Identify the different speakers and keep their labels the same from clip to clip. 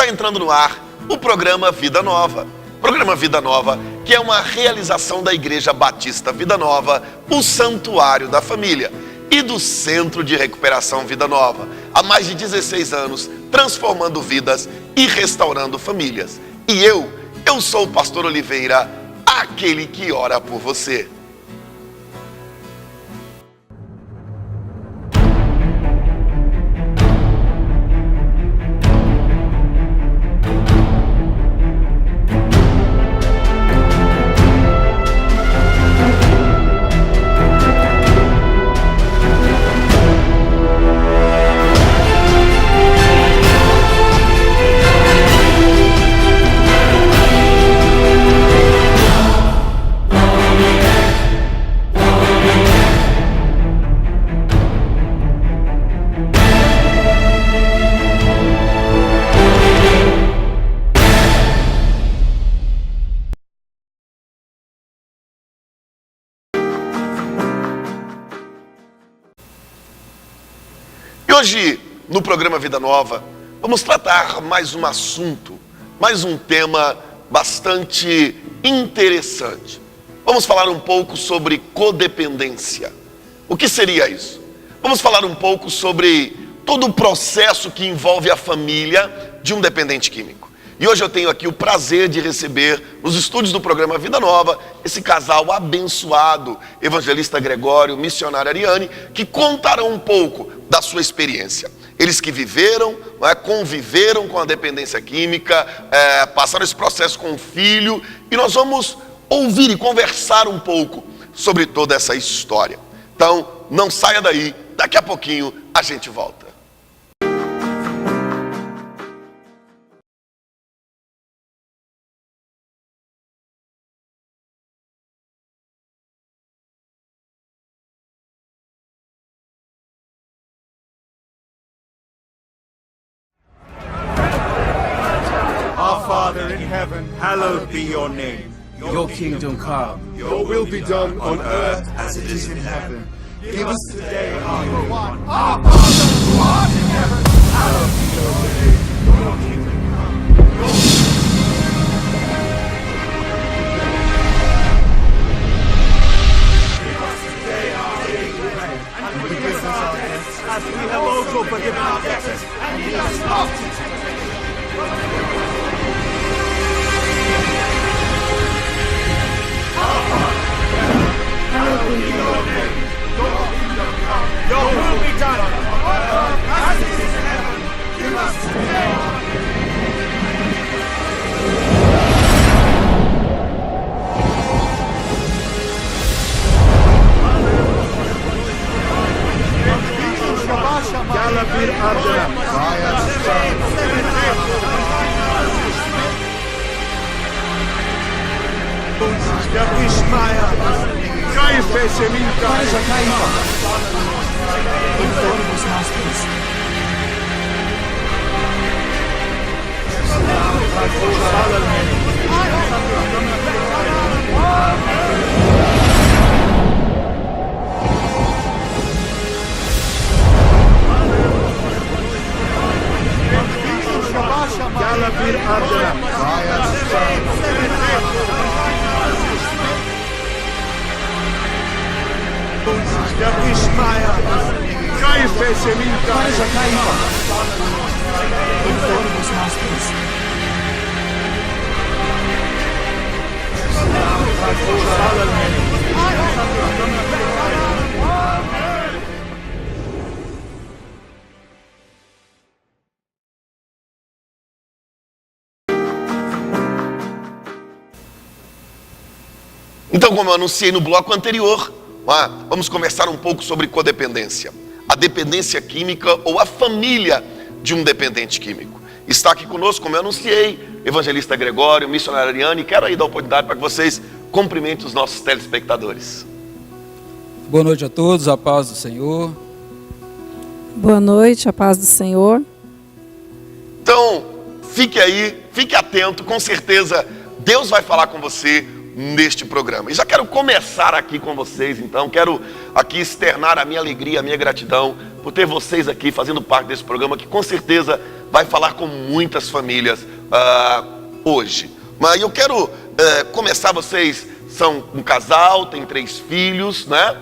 Speaker 1: Está entrando no ar o programa Vida Nova. Programa Vida Nova, que é uma realização da Igreja Batista Vida Nova, o Santuário da Família, e do Centro de Recuperação Vida Nova. Há mais de 16 anos, transformando vidas e restaurando famílias. E eu sou o Pastor Oliveira, aquele que ora por você. Hoje, no programa Vida Nova, vamos tratar mais um assunto, mais um tema bastante interessante. Vamos falar um pouco sobre codependência. O que seria isso? Vamos falar um pouco sobre todo o processo que envolve a família de um dependente químico. E hoje eu tenho aqui o prazer de receber, nos estúdios do programa Vida Nova, esse casal abençoado, evangelista Gregório, missionária Ariane, que contarão um pouco da sua experiência. Eles que viveram, conviveram com a dependência química, passaram esse processo com o filho, e nós vamos ouvir e conversar um pouco sobre toda essa história. Então, não saia daí, daqui a pouquinho a gente volta.
Speaker 2: Father in heaven, hallowed be your name.
Speaker 3: Your kingdom come.
Speaker 2: Your will be done on earth as it is in heaven. Give us today our daily bread. Our Father who art in heaven, hallowed be your name. Your kingdom come. Your Give us today our daily bread, and forgive us our debts, as we have also forgiven our debtors, and lead us not into temptation. Hallowed be your name. Your kingdom come. Your will be done on earth as it is in heaven. Give us today our
Speaker 1: Então, como eu anunciei no bloco anterior, vamos conversar um pouco sobre codependência. A dependência química ou a família de um dependente químico. Está aqui conosco, como eu anunciei, evangelista Gregório, missionária Ariane. Quero aí dar a oportunidade para que vocês cumprimentem os nossos telespectadores.
Speaker 3: Boa noite a todos, a paz do Senhor.
Speaker 4: Boa noite, a paz do Senhor.
Speaker 1: Então, fique aí, fique atento, com certeza Deus vai falar com você neste programa. E já quero começar aqui com vocês, então, quero aqui externar a minha alegria, a minha gratidão por ter vocês aqui fazendo parte desse programa, que com certeza vai falar com muitas famílias hoje. Mas eu quero começar, vocês são um casal, tem 3 filhos, né?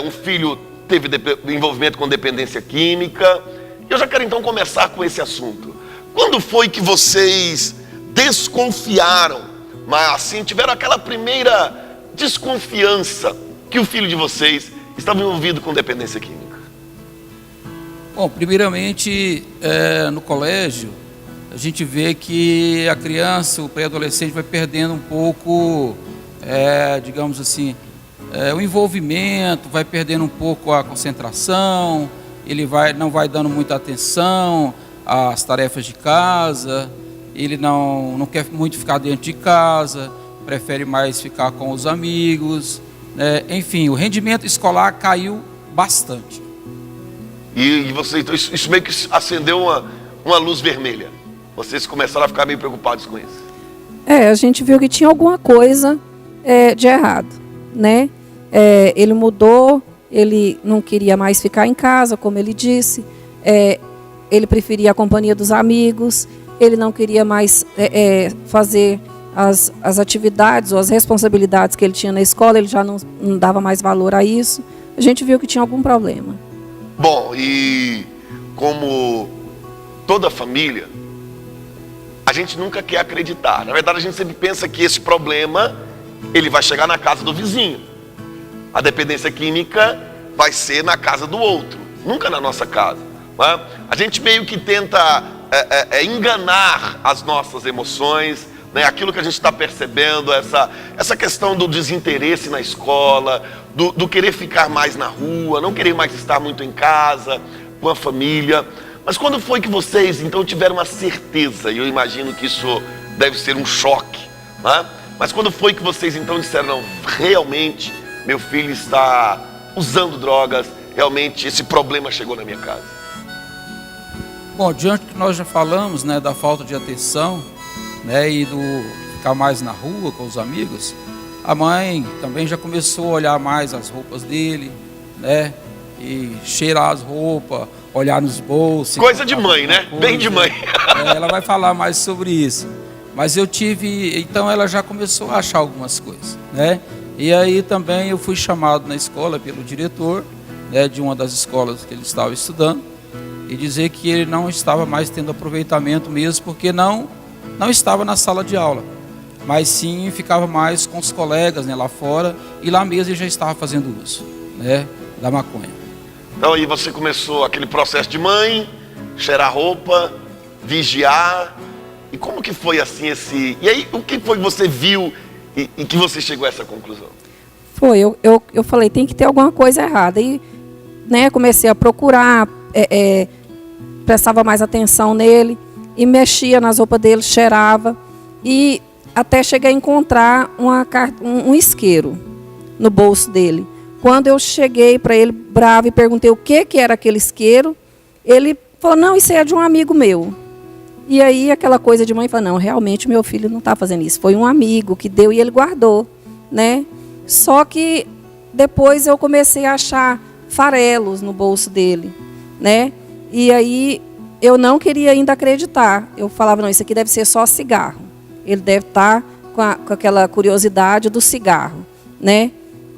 Speaker 1: Um filho teve envolvimento com dependência química. Eu já quero então começar com esse assunto. Quando foi que vocês desconfiaram, mas assim, tiveram aquela primeira desconfiança que o filho de vocês estava envolvido com dependência química?
Speaker 3: Bom, primeiramente, no colégio, a gente vê que a criança, o pré-adolescente, vai perdendo um pouco, digamos assim, o envolvimento, vai perdendo um pouco a concentração, ele não vai dando muita atenção às tarefas de casa, ele não quer muito ficar dentro de casa, prefere mais ficar com os amigos, né? Enfim, o rendimento escolar caiu bastante.
Speaker 1: E você, então, isso meio que acendeu uma luz vermelha. Vocês começaram a ficar meio preocupados com isso.
Speaker 4: A gente viu que tinha alguma coisa de errado, né? Ele mudou, ele não queria mais ficar em casa, como ele disse. Ele preferia a companhia dos amigos, ele não queria mais fazer as atividades ou as responsabilidades que ele tinha na escola, ele já não dava mais valor a isso. A gente viu que tinha algum problema.
Speaker 1: Bom, e como toda família, a gente nunca quer acreditar. Na verdade, a gente sempre pensa que esse problema, ele vai chegar na casa do vizinho. A dependência química vai ser na casa do outro, nunca na nossa casa. Né? A gente meio que tenta enganar as nossas emoções, né? Aquilo que a gente está percebendo, essa questão do desinteresse na escola, do querer ficar mais na rua, não querer mais estar muito em casa, com a família. Mas quando foi que vocês, então, tiveram uma certeza, e eu imagino que isso deve ser um choque, né? Mas quando foi que vocês, então, disseram, não, realmente, meu filho está usando drogas, realmente esse problema chegou na minha casa?
Speaker 3: Bom, diante do que nós já falamos, né, da falta de atenção, né, e do ficar mais na rua com os amigos, a mãe também já começou a olhar mais as roupas dele, né, e cheirar as roupas, olhar nos bolsos.
Speaker 1: Coisa de mãe, né?
Speaker 3: Coisa.
Speaker 1: Bem de mãe.
Speaker 3: Ela vai falar mais sobre isso. Mas então ela já começou a achar algumas coisas, né? E aí também eu fui chamado na escola pelo diretor, né, de uma das escolas que ele estava estudando, e dizer que ele não estava mais tendo aproveitamento mesmo, porque não estava na sala de aula, mas sim ficava mais com os colegas, né, lá fora, e lá mesmo ele já estava fazendo uso, né, da maconha.
Speaker 1: Então aí você começou aquele processo de mãe, cheirar roupa, vigiar. E como que foi assim E aí, o que foi que você viu e que você chegou a essa conclusão?
Speaker 4: Eu falei, tem que ter alguma coisa errada. E, né, comecei a procurar, prestava mais atenção nele, e mexia nas roupas dele, cheirava. E até cheguei a encontrar um isqueiro no bolso dele. Quando eu cheguei para ele bravo e perguntei o que era aquele isqueiro, ele falou, não, isso é de um amigo meu. E aí aquela coisa de mãe, falou, não, realmente meu filho não está fazendo isso. Foi um amigo que deu e ele guardou, né? Só que depois eu comecei a achar farelos no bolso dele, né? E aí eu não queria ainda acreditar. Eu falava, não, isso aqui deve ser só cigarro. Ele deve estar com aquela curiosidade do cigarro, né?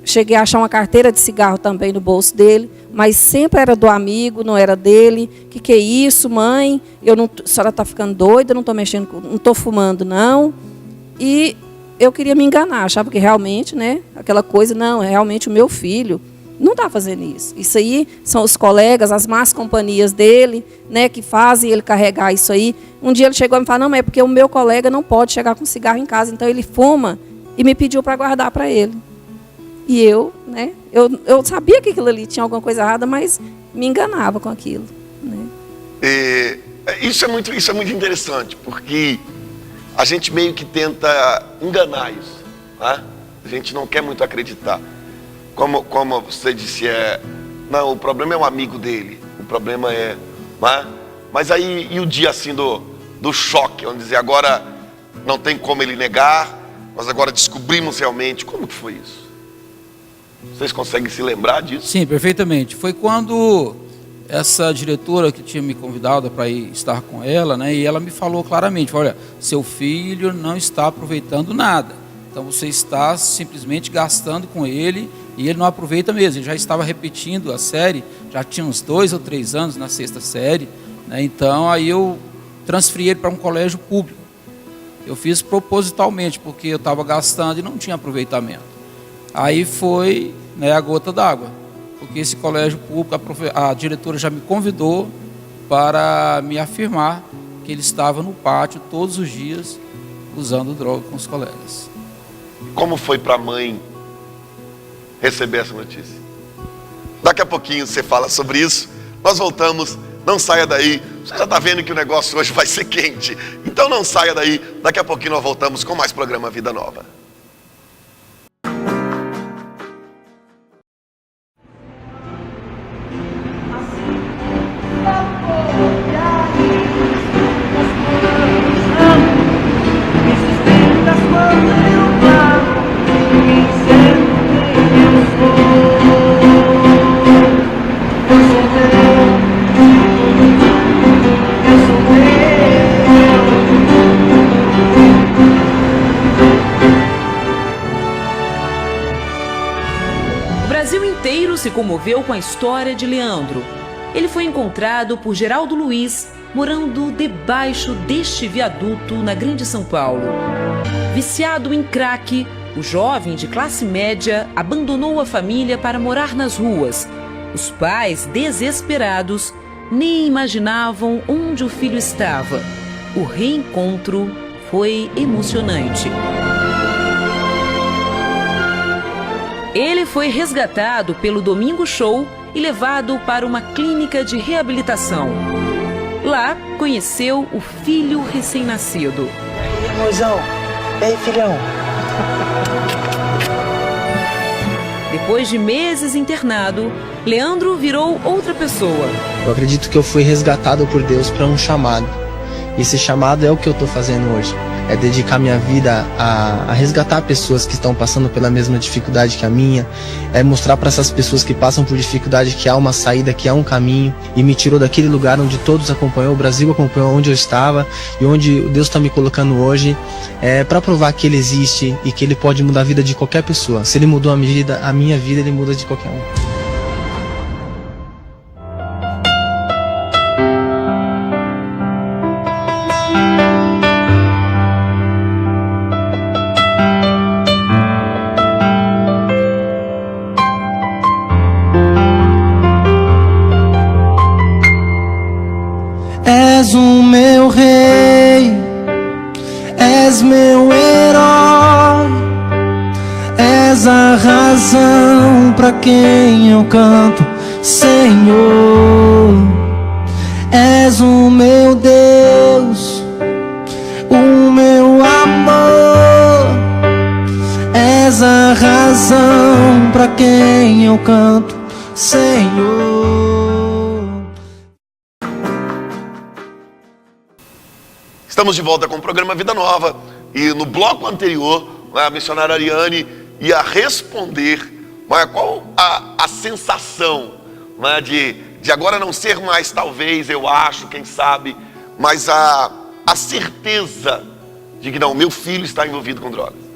Speaker 4: Cheguei a achar uma carteira de cigarro também no bolso dele, mas sempre era do amigo, não era dele. Que é isso, mãe? A senhora está ficando doida, não estou mexendo, não estou fumando, não. E eu queria me enganar, achava que realmente, né? Aquela coisa, não, realmente o meu filho não está fazendo isso. Isso aí são os colegas, as más companhias dele, né, que fazem ele carregar isso aí. Um dia ele chegou e me falou, não, mas é porque o meu colega não pode chegar com cigarro em casa, então ele fuma e me pediu para guardar para ele. E eu, né, eu sabia que aquilo ali tinha alguma coisa errada, mas me enganava com aquilo, né?
Speaker 1: Isso é muito interessante, porque a gente meio que tenta enganar isso, né? A gente não quer muito acreditar. Como você disse, não, o problema é um amigo dele, o problema é, né? Mas aí, e o dia assim do choque, vamos dizer, agora não tem como ele negar, nós agora descobrimos realmente, como que foi isso? Vocês conseguem se lembrar disso?
Speaker 3: Sim, perfeitamente. Foi quando essa diretora que tinha me convidado para ir estar com ela, né, e ela me falou claramente, olha, seu filho não está aproveitando nada, então você está simplesmente gastando com ele e ele não aproveita mesmo. Ele já estava repetindo a série, já tinha uns 2 ou 3 anos na 6ª série, né, então aí eu transferi ele para um colégio público. Eu fiz propositalmente, porque eu estava gastando e não tinha aproveitamento. Aí foi, né, a gota d'água, porque esse colégio público, a diretora já me convidou para me afirmar que ele estava no pátio todos os dias usando droga com os colegas.
Speaker 1: Como foi para a mãe receber essa notícia? Daqui a pouquinho você fala sobre isso. Nós voltamos, não saia daí. Você já está vendo que o negócio hoje vai ser quente. Então não saia daí. Daqui a pouquinho nós voltamos com mais programa Vida Nova.
Speaker 5: Se comoveu com a história de Leandro. Ele foi encontrado por Geraldo Luiz, morando debaixo deste viaduto na Grande São Paulo. Viciado em crack, o jovem de classe média abandonou a família para morar nas ruas. Os pais, desesperados, nem imaginavam onde o filho estava. O reencontro foi emocionante. Ele foi resgatado pelo Domingo Show e levado para uma clínica de reabilitação. Lá, conheceu o filho recém-nascido.
Speaker 6: E aí, amorzão? E aí, filhão?
Speaker 5: Depois de meses internado, Leandro virou outra pessoa.
Speaker 6: Eu acredito que eu fui resgatado por Deus para um chamado. E esse chamado é o que eu estou fazendo hoje. É dedicar minha vida a resgatar pessoas que estão passando pela mesma dificuldade que a minha. É mostrar para essas pessoas que passam por dificuldade que há uma saída, que há um caminho. E me tirou daquele lugar onde todos acompanhou, o Brasil acompanhou onde eu estava e onde Deus está me colocando hoje. Para provar que Ele existe e que Ele pode mudar a vida de qualquer pessoa. Se Ele mudou a minha vida, Ele muda de qualquer um. És o meu rei, és meu herói, és a razão pra quem eu canto, Senhor. És o meu Deus, o meu amor, és a razão pra quem eu canto, Senhor.
Speaker 1: Estamos de volta com o programa Vida Nova. E no bloco anterior, a missionária Ariane ia responder qual a sensação de agora não ser mais, talvez, eu acho, quem sabe, mas a certeza de que não, meu filho está envolvido com drogas.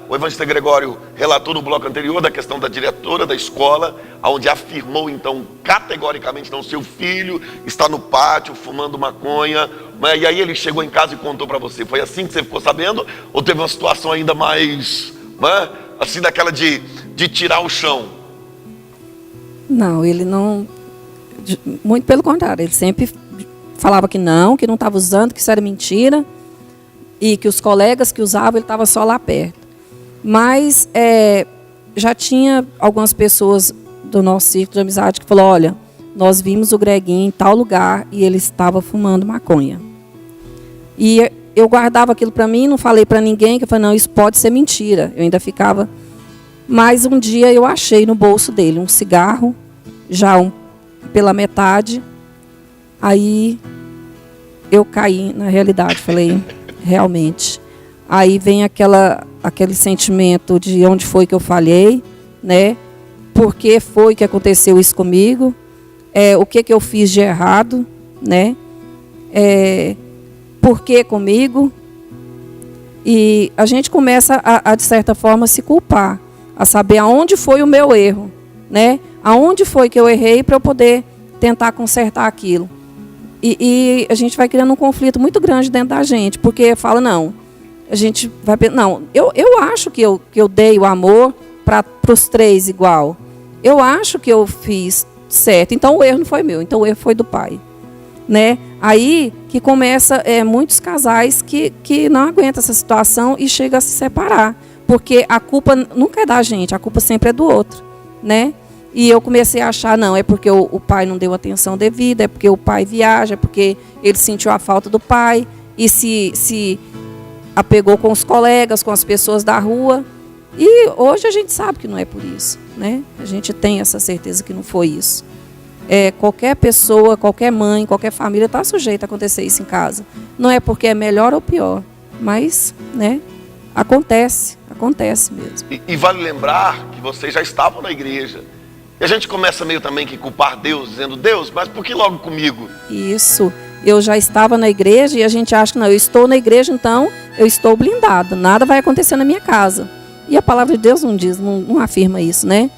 Speaker 1: O evangelista Gregório relatou no bloco anterior da questão da diretora da escola, onde afirmou então categoricamente, não, seu filho está no pátio fumando maconha, e aí ele chegou em casa e contou para você. Foi assim que você ficou sabendo? Ou teve uma situação ainda mais, assim, daquela de tirar o chão?
Speaker 4: Não, ele não, muito pelo contrário, ele sempre falava que não estava usando, que isso era mentira. E que os colegas que usavam, ele estava só lá perto. Mas já tinha algumas pessoas do nosso círculo de amizade que falaram, olha, nós vimos o Greguinho em tal lugar e ele estava fumando maconha. E eu guardava aquilo para mim, não falei para ninguém, que eu falei, não, isso pode ser mentira. Eu ainda ficava... Mas um dia eu achei no bolso dele um cigarro, já pela metade. Aí eu caí na realidade, falei... Realmente. Aí vem aquele sentimento de onde foi que eu falhei, né? Por que foi que aconteceu isso comigo? o que eu fiz de errado, né? Por que comigo? E a gente começa a, de certa forma, se culpar, a saber aonde foi o meu erro, né? Aonde foi que eu errei para eu poder tentar consertar aquilo. E a gente vai criando um conflito muito grande dentro da gente, porque fala, não, a gente vai pensar, não, eu acho que eu dei o amor para os três igual. Eu acho que eu fiz certo, então o erro não foi meu, então o erro foi do pai. Né? Aí que começa muitos casais que não aguentam essa situação e chegam a se separar, porque a culpa nunca é da gente, a culpa sempre é do outro, né? E eu comecei a achar, não, é porque o pai não deu atenção devida, é porque o pai viaja, é porque ele sentiu a falta do pai e se apegou com os colegas, com as pessoas da rua. E hoje a gente sabe que não é por isso, né? A gente tem essa certeza que não foi isso. Qualquer pessoa, qualquer mãe, qualquer família está sujeita a acontecer isso em casa. Não é porque é melhor ou pior, mas, né, acontece mesmo.
Speaker 1: E vale lembrar que vocês já estavam na igreja. E a gente começa meio também que culpar Deus, dizendo, Deus, mas por que logo comigo?
Speaker 4: Isso, eu já estava na igreja e a gente acha que não, eu estou na igreja, então eu estou blindado, nada vai acontecer na minha casa. E a palavra de Deus não diz, não afirma isso, né?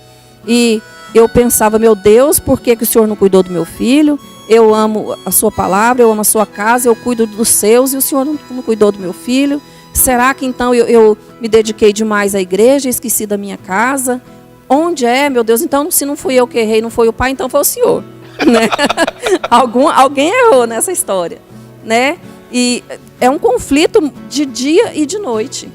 Speaker 4: E eu pensava, meu Deus, por que o Senhor não cuidou do meu filho? Eu amo a sua palavra, eu amo a sua casa, eu cuido dos seus e o Senhor não cuidou do meu filho. Será que então eu me dediquei demais à igreja e esqueci da minha casa? Onde meu Deus? Então, se não fui eu que errei, não foi o pai, então foi o Senhor. Né? Alguém errou nessa história. Né? E é um conflito de dia e de noite.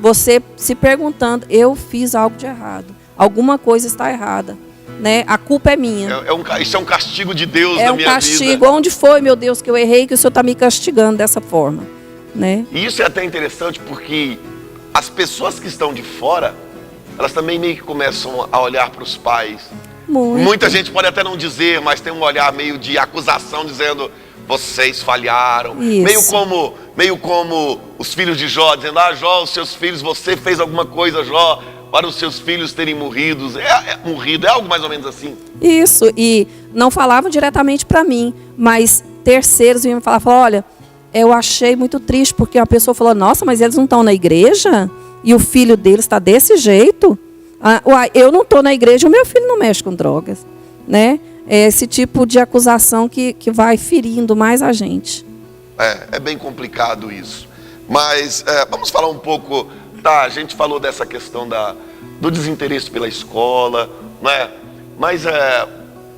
Speaker 4: Você se perguntando, eu fiz algo de errado. Alguma coisa está errada. Né? A culpa é minha.
Speaker 1: Isso é um castigo de Deus na minha vida.
Speaker 4: É um castigo. Onde foi, meu Deus, que eu errei, que o Senhor está me castigando dessa forma? Né?
Speaker 1: E isso é até interessante porque as pessoas que estão de fora, elas também meio que começam a olhar para os pais. Muita gente pode até não dizer, mas tem um olhar meio de acusação, dizendo, vocês falharam. Meio como os filhos de Jó, dizendo, Jó, os seus filhos, você fez alguma coisa, Jó, para os seus filhos terem morrido. É algo mais ou menos assim.
Speaker 4: Isso, e não falavam diretamente para mim, mas terceiros vinham me falar, olha, eu achei muito triste, porque a pessoa falou, nossa, mas eles não estão na igreja? E o filho deles está desse jeito? Eu não estou na igreja, o meu filho não mexe com drogas. Né? É esse tipo de acusação que vai ferindo mais a gente.
Speaker 1: É bem complicado isso. Mas vamos falar um pouco, a gente falou dessa questão do desinteresse pela escola, né? Mas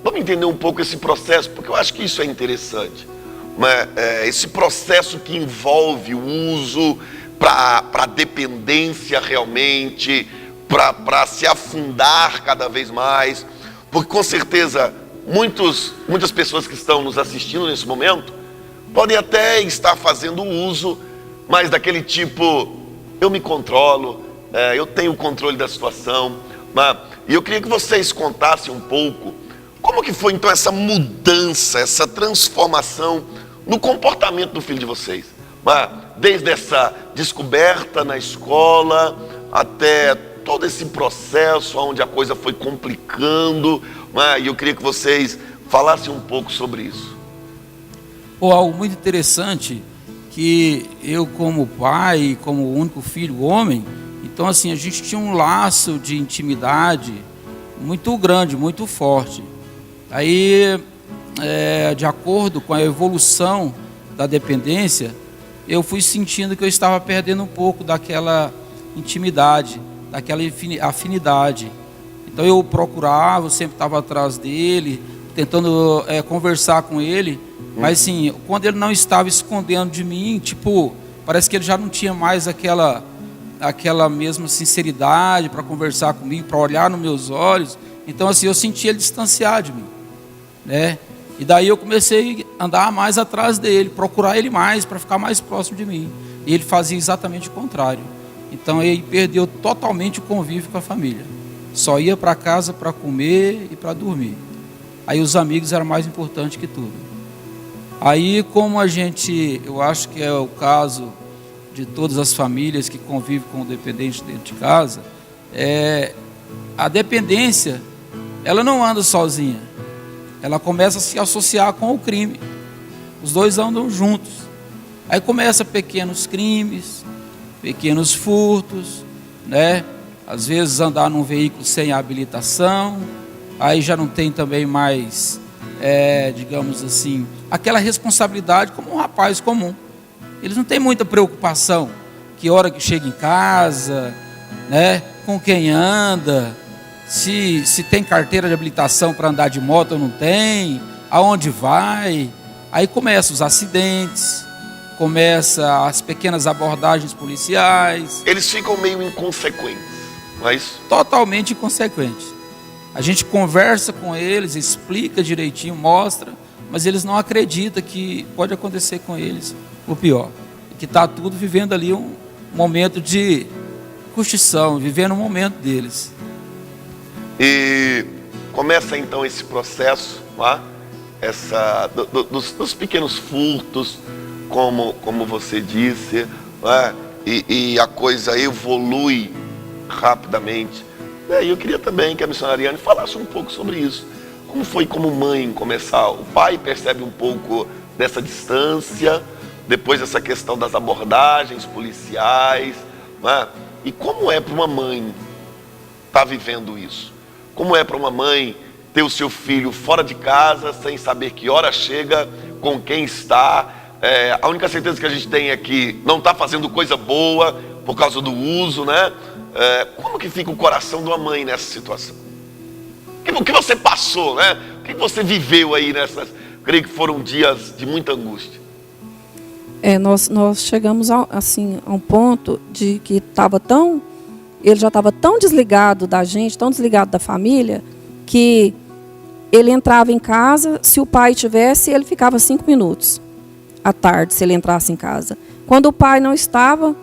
Speaker 1: vamos entender um pouco esse processo, porque eu acho que isso é interessante. Né? Esse processo que envolve o uso para dependência realmente, para se afundar cada vez mais, porque com certeza muitas pessoas que estão nos assistindo nesse momento podem até estar fazendo uso, mas daquele tipo, eu me controlo, eu tenho o controle da situação, né? E eu queria que vocês contassem um pouco como que foi então essa mudança, essa transformação no comportamento do filho de vocês, né? Desde essa descoberta na escola até todo esse processo onde a coisa foi complicando, né? E eu queria que vocês falassem um pouco sobre isso.
Speaker 3: Algo muito interessante, que eu como pai, como o único filho homem, então assim, a gente tinha um laço de intimidade muito grande, muito forte. Aí, de acordo com a evolução da dependência, eu fui sentindo que eu estava perdendo um pouco daquela intimidade, daquela afinidade. Então eu procurava, eu sempre estava atrás dele, tentando conversar com ele, mas assim, quando ele não estava escondendo de mim, tipo, parece que ele já não tinha mais aquela mesma sinceridade para conversar comigo, para olhar nos meus olhos. Então assim, eu sentia ele distanciar de mim, né? E daí eu comecei a andar mais atrás dele, procurar ele mais, para ficar mais próximo de mim. E ele fazia exatamente o contrário. Então ele perdeu totalmente o convívio com a família. Só ia para casa para comer e para dormir. Aí os amigos eram mais importantes que tudo. Aí como eu acho que é o caso de todas as famílias que convivem com o dependente dentro de casa, a dependência, ela não anda sozinha. ela começa a se associar com o crime. Os dois andam juntos. Aí começa pequenos crimes, pequenos furtos, né? Às vezes andar num veículo sem habilitação, aí já não tem também mais, digamos assim, aquela responsabilidade como um rapaz comum. Eles não têm muita preocupação, que hora que chega em casa, né? Com quem anda, se tem carteira de habilitação para andar de moto ou não tem, aonde vai. Aí começam os acidentes, começa as pequenas abordagens policiais.
Speaker 1: Eles ficam meio inconsequentes, não é isso?
Speaker 3: Totalmente inconsequentes. A gente conversa com eles, explica direitinho, mostra, mas eles não acreditam que pode acontecer com eles o pior. Que está tudo vivendo ali um momento de curtição, vivendo um momento deles.
Speaker 1: E começa então esse processo, não é? Dos pequenos furtos, como você disse, não é? E a coisa evolui rapidamente. E eu queria também que a missionária Ariane falasse um pouco sobre isso. Como foi como mãe começar? O pai percebe um pouco dessa distância, depois essa questão das abordagens policiais, não é? E como é para uma mãe estar vivendo isso? Como é para uma mãe ter o seu filho fora de casa, sem saber que hora chega, com quem está? A única certeza que a gente tem é que não está fazendo coisa boa por causa do uso, né? Como que fica o coração de uma mãe nessa situação? O que você passou, né? O que você viveu aí nessas... Creio que foram dias de muita angústia.
Speaker 4: Nós chegamos a um ponto de que ele já estava tão desligado da gente, tão desligado da família, que ele entrava em casa, se o pai tivesse, ele ficava 5 minutos à tarde, se ele entrasse em casa. Quando o pai não estava,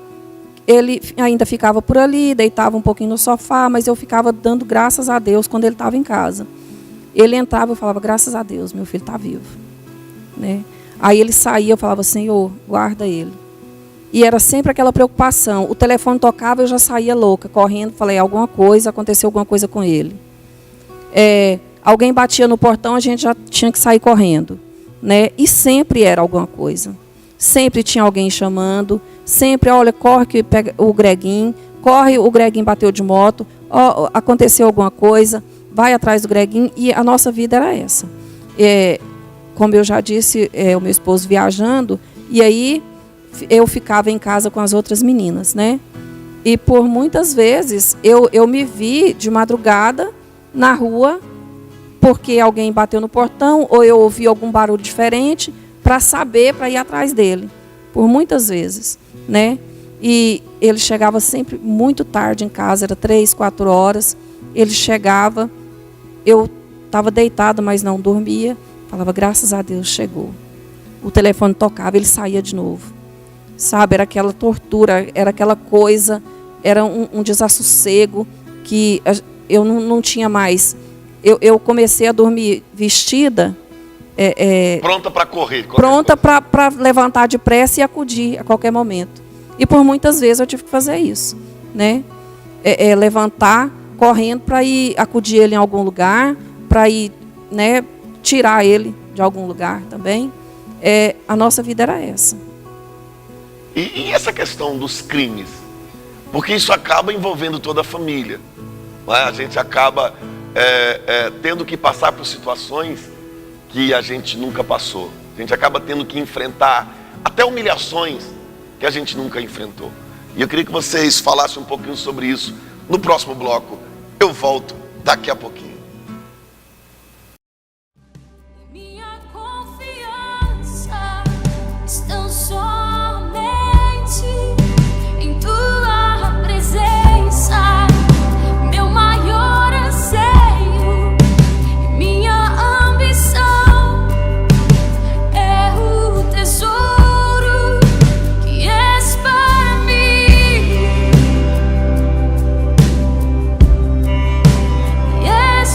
Speaker 4: ele ainda ficava por ali, deitava um pouquinho no sofá, mas eu ficava dando graças a Deus quando ele estava em casa. Ele entrava, eu falava, graças a Deus, meu filho está vivo, né? Aí ele saía, eu falava, Senhor, guarda ele. E era sempre aquela preocupação. O telefone tocava, eu já saía louca, correndo, falei, aconteceu alguma coisa com ele. Alguém batia no portão, a gente já tinha que sair correndo, né? E sempre era alguma coisa. Sempre tinha alguém chamando, sempre, olha, corre que pega o Greguinho, corre, o Greguinho bateu de moto, aconteceu alguma coisa, vai atrás do Greguinho, e a nossa vida era essa. Como eu já disse, o meu esposo viajando, e aí eu ficava em casa com as outras meninas, né? E por muitas vezes eu me vi de madrugada na rua, porque alguém bateu no portão, ou eu ouvi algum barulho diferente, para ir atrás dele. Por muitas vezes, né? E ele chegava sempre muito tarde em casa, era 3, 4 horas. Ele chegava, eu estava deitada, mas não dormia. Falava, graças a Deus, chegou. O telefone tocava, ele saía de novo. Sabe, era aquela tortura, era aquela coisa, era um desassossego que eu não tinha mais. Eu comecei a dormir vestida.
Speaker 1: Pronta para correr.
Speaker 4: Pronta para levantar depressa e acudir a qualquer momento. E por muitas vezes eu tive que fazer isso, né? Levantar, correndo para ir acudir ele em algum lugar, para ir, né, tirar ele de algum lugar também. A nossa vida era essa.
Speaker 1: E essa questão dos crimes? Porque isso acaba envolvendo toda a família. Não é? A gente acaba tendo que passar por situações que a gente nunca passou. A gente acaba tendo que enfrentar até humilhações que a gente nunca enfrentou. E eu queria que vocês falassem um pouquinho sobre isso no próximo bloco. Eu volto daqui a pouquinho.
Speaker 7: Minha confiança está somente em tua presença, meu maior anseio, minha ambição é o tesouro que és para mim, és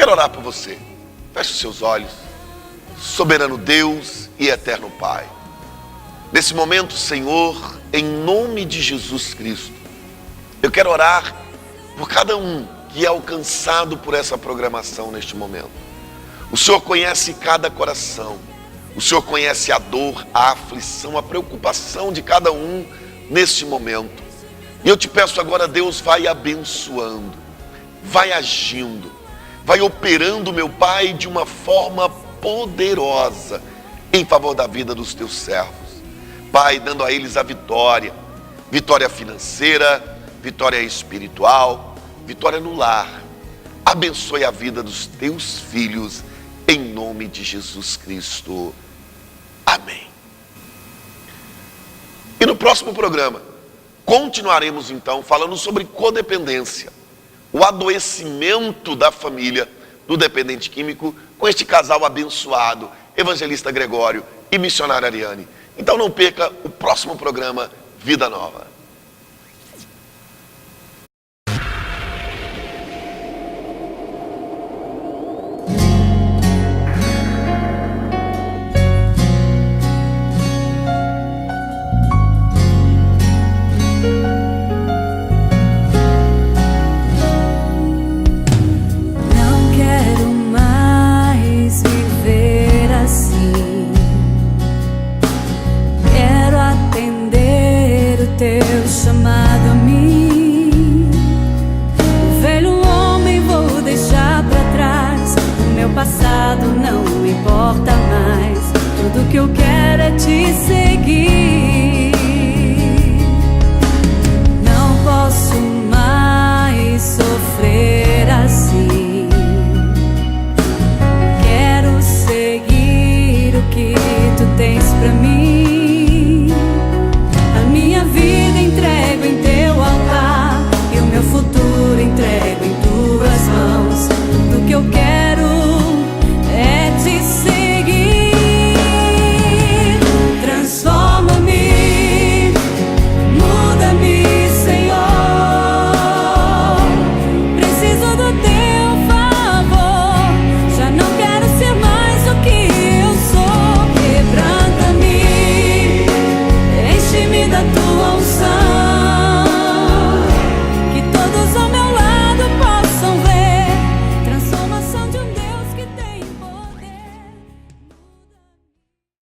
Speaker 1: quero orar por você. Feche os seus olhos. Soberano Deus e eterno Pai, nesse momento, Senhor, em nome de Jesus Cristo, eu quero orar por cada um que é alcançado por essa programação neste momento. O Senhor conhece cada coração, o Senhor conhece a dor, a aflição, a preocupação de cada um neste momento. E eu te peço agora, Deus, vai abençoando, vai agindo, vai operando, meu Pai, de uma forma poderosa em favor da vida dos teus servos. Pai, dando a eles a vitória, vitória financeira, vitória espiritual, vitória no lar. Abençoe a vida dos teus filhos, em nome de Jesus Cristo. Amém. E no próximo programa, continuaremos então falando sobre codependência, o adoecimento da família do dependente químico, com este casal abençoado, Evangelista Gregório e Missionária Ariane. Então não perca o próximo programa Vida Nova.
Speaker 7: Chamado a mim, o velho homem vou deixar pra trás. O meu passado não importa mais. Tudo que eu quero é te seguir.